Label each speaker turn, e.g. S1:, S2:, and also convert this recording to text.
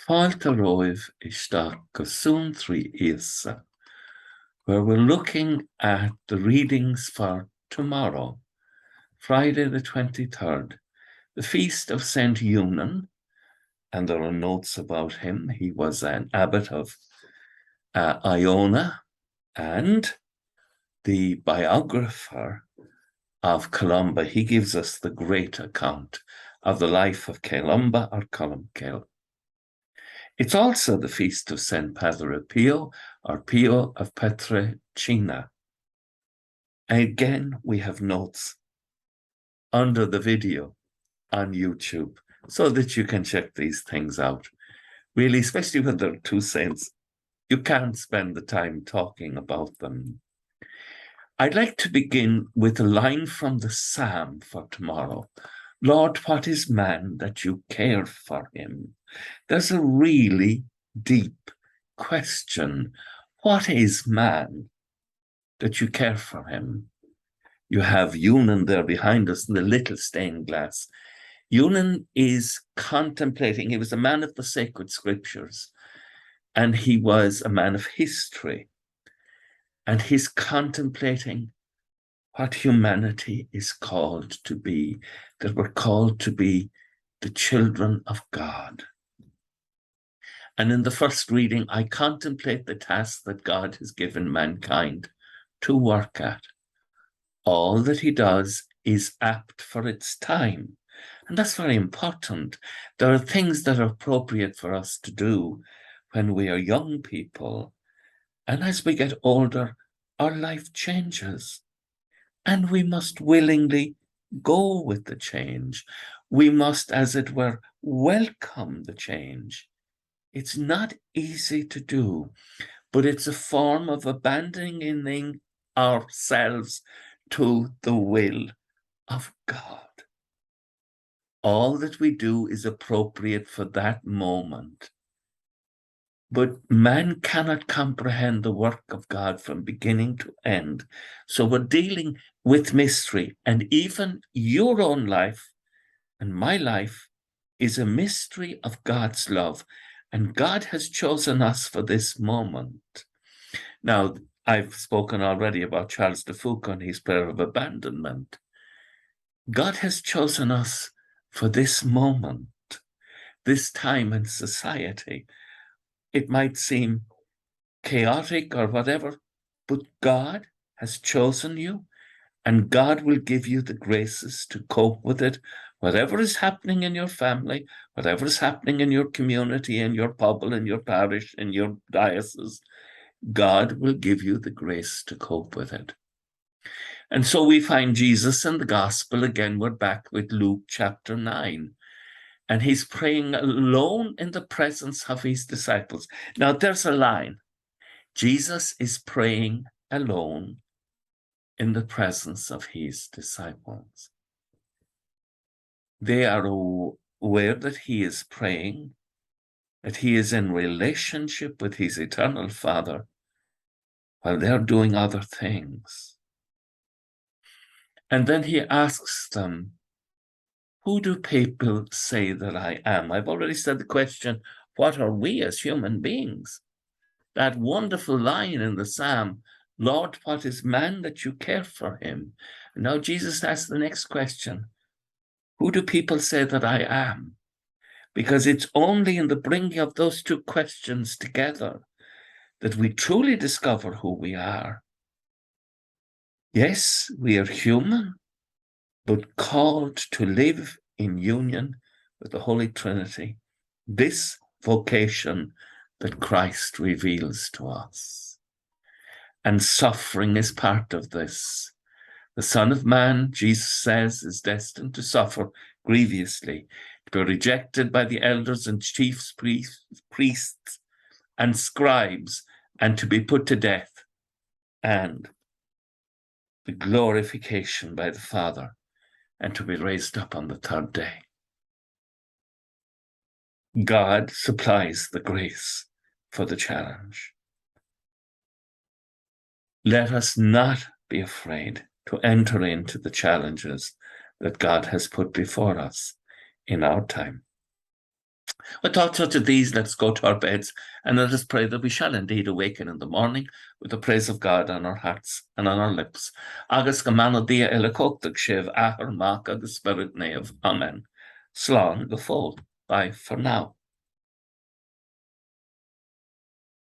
S1: Fáilte roimh isteach go Suantraí Íosa, where we're looking at the readings for tomorrow, Friday the 23rd, the feast of Saint Eunan, and there are notes about him. He was an abbot of Iona, and the biographer of Columban, he gives us the great account of the life of Columban or Colum Cille. It's also the feast of Saint Padre Pio or Pio of Pietrelcina. Again, we have notes under the video on YouTube so that you can check these things out. Really, especially when there are two saints, you can't spend the time talking about them. I'd like to begin with a line from the Psalm for tomorrow. Lord, what is man that you care for him? There's a really deep question. What is man that you care for him? You have Eunan there behind us in the little stained glass. Eunan is contemplating. He was a man of the sacred scriptures, and he was a man of history. And he's contemplating what humanity is called to be, that we're called to be the children of God. And in the first reading, I contemplate the task that God has given mankind to work at. All that he does is apt for its time. And that's very important. There are things that are appropriate for us to do when we are young people. And as we get older, our life changes. And we must willingly go with the change. We must, as it were, welcome the change. It's not easy to do, but it's a form of abandoning ourselves to the will of God. All that we do is appropriate for that moment. But man cannot comprehend the work of God from beginning to end. So we're dealing with mystery, and even your own life and my life is a mystery of God's love. And God has chosen us for this moment. Now, I've spoken already about Charles de Foucauld and his prayer of abandonment. God has chosen us for this moment, this time in society. It might seem chaotic or whatever, but God has chosen you, and God will give you the graces to cope with it. Whatever is happening in your family, whatever is happening in your community, in your pobble, in your parish, in your diocese, God will give you the grace to cope with it. And so we find Jesus in the gospel. Again, we're back with Luke chapter 9. And he's praying alone in the presence of his disciples. Now, there's a line. Jesus is praying alone in the presence of his disciples. They are aware that he is praying, that he is in relationship with his eternal Father, while they're doing other things. And then he asks them, who do people say that I am? I've already said the question, what are we as human beings? That wonderful line in the Psalm, Lord, what is man that you care for him? And now Jesus asks the next question, who do people say that I am? Because it's only in the bringing of those two questions together that we truly discover who we are. Yes, we are human, but called to live in union with the Holy Trinity, this vocation that Christ reveals to us. And suffering is part of this. The Son of Man, Jesus says, is destined to suffer grievously, to be rejected by the elders and chief priests and scribes, and to be put to death, and the glorification by the Father, and to be raised up on the third day. God supplies the grace for the challenge. Let us not be afraid to enter into the challenges that God has put before us in our time. With thoughts such as these, let's go to our beds and let us pray that we shall indeed awaken in the morning with the praise of God on our hearts and on our lips. Agus go manna dia elecoctag shiv ahar mak agus spirit nev. Amen. Slán go fól. Bye for now.